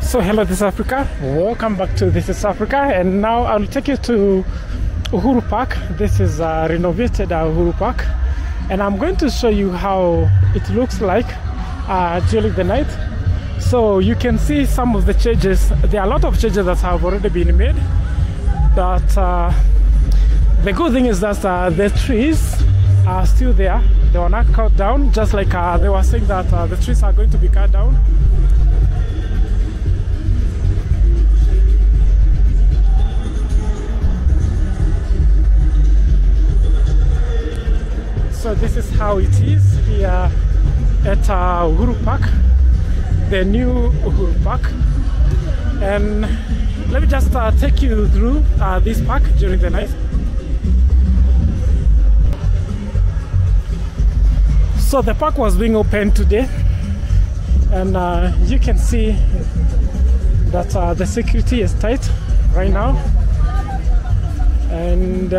So hello, this is Africa. Welcome back to This is Africa, and now I'll take you to Uhuru Park. This is a renovated Uhuru Park, and I'm going to show you how it looks like during the night. So you can see some of the changes. There are a lot of changes that have already been made, but the good thing is that the trees are still there. They were not cut down, just like they were saying that the trees are going to be cut down. So this is how it is here at Uhuru Park, the new Uhuru Park. And let me just take you through this park during the night. So the park was being opened today, and you can see that the security is tight right now. And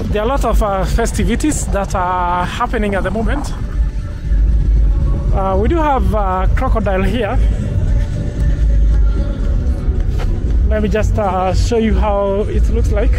there are a lot of festivities that are happening at the moment. We do have a crocodile here. Let me just show you how it looks like.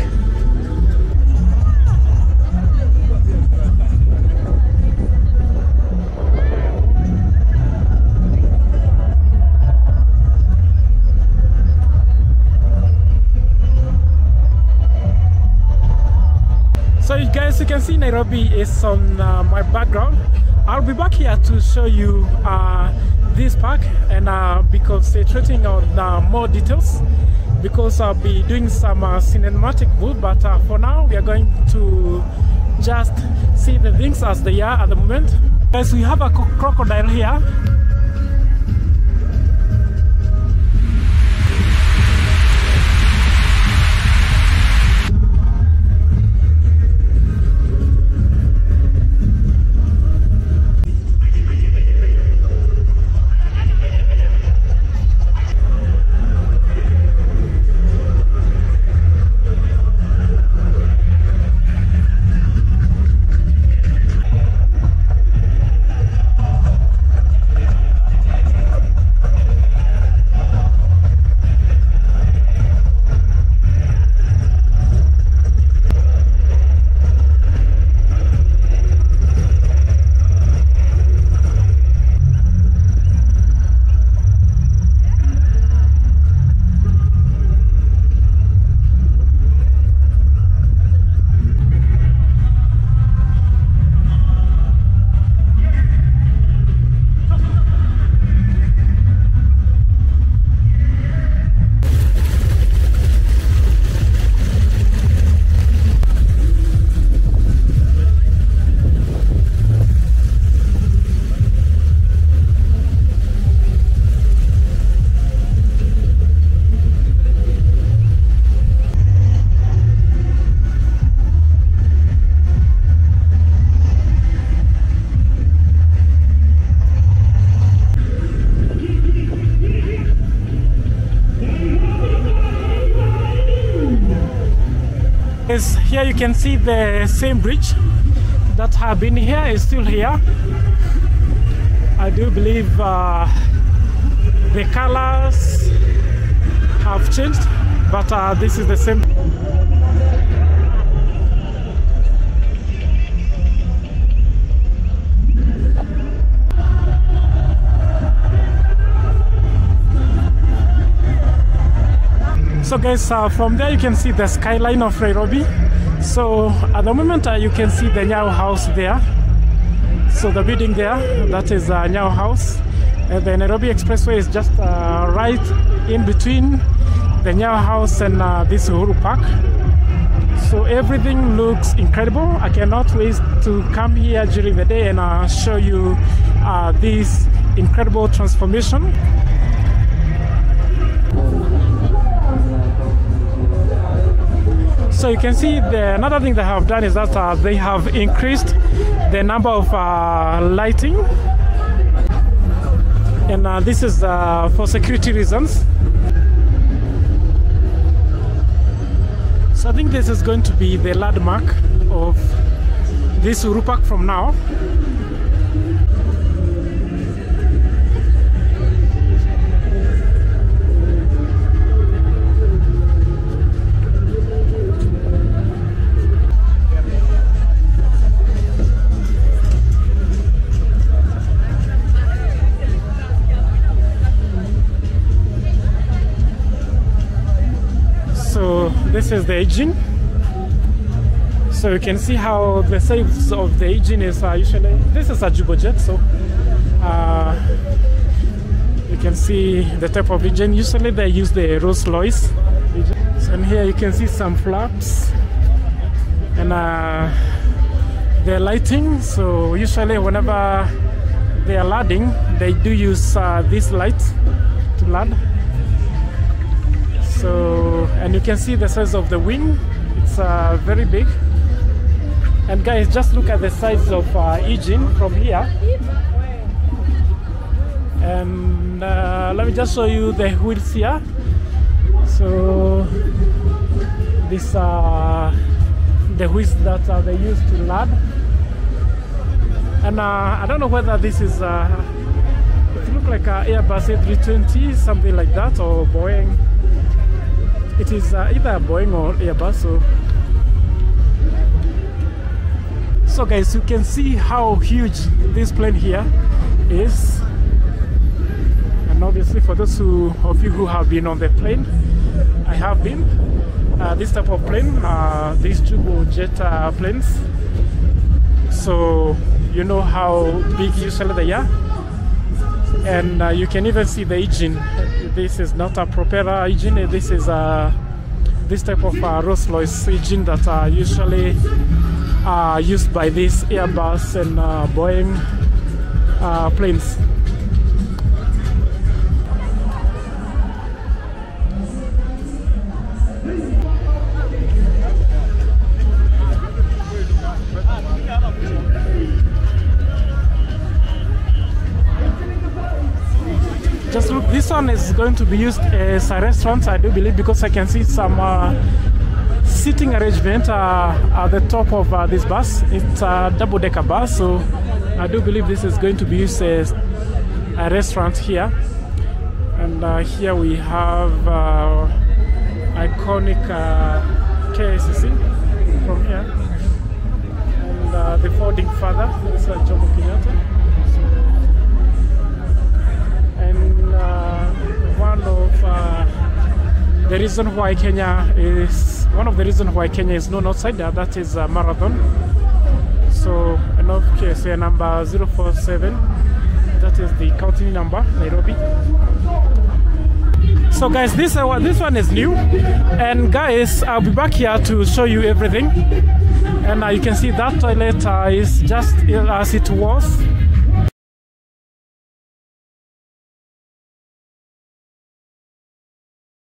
So you guys, you can see Nairobi is on my background. I'll be back here to show you this park and be concentrating on more details, because I'll be doing some cinematic mood. But for now, we are going to just see the things as they are at the moment. Guys, we have a crocodile here. Here you can see the same bridge that have been here is still here. I do believe the colors have changed, but this is the same. So guys, from there you can see the skyline of Nairobi. So at the moment you can see the Nyao House there. So the building there, that is Nyao House. And the Nairobi Expressway is just right in between the Nyao House and this Uhuru Park. So everything looks incredible. I cannot wait to come here during the day and show you this incredible transformation. So you can see another thing they have done is that they have increased the number of lighting, and this is for security reasons. So I think this is going to be the landmark of this Uhuru Park from now. So this is the engine. So you can see how the size of the engine is usually. This is a turbojet, so you can see the type of engine. Usually they use the Rolls-Royce. And here you can see some flaps and the lighting. So usually whenever they are landing, they do use this light to land. So, and you can see the size of the wing. It's very big. And guys, just look at the size of engine from here. And let me just show you the wheels here. So these are the wheels that they use to land. And I don't know whether this is it looks like an Airbus A320, something like that, or Boeing. It is either a Boeing or Airbus. So guys, you can see how huge this plane here is. And obviously for those of you who have been on the plane, I have been. This type of plane, these turbojet planes. So you know how big usually they are. And you can even see the engine. This is not a propeller engine. This is this type of Rolls-Royce engine that are usually used by these Airbus and Boeing planes. Just look, this one is going to be used as a restaurant, I do believe, because I can see some seating arrangement at the top of this bus. It's a double-decker bus, so I do believe this is going to be used as a restaurant here. And here we have iconic KICC from here, and the founding father, Mr. Uhuru Kenyatta. One of the reason why Kenya is known outside there, that is marathon. So NFKSA number 047, that is the county number, Nairobi. So guys, this one is new, and guys, I'll be back here to show you everything. And you can see that toilet is just as it was.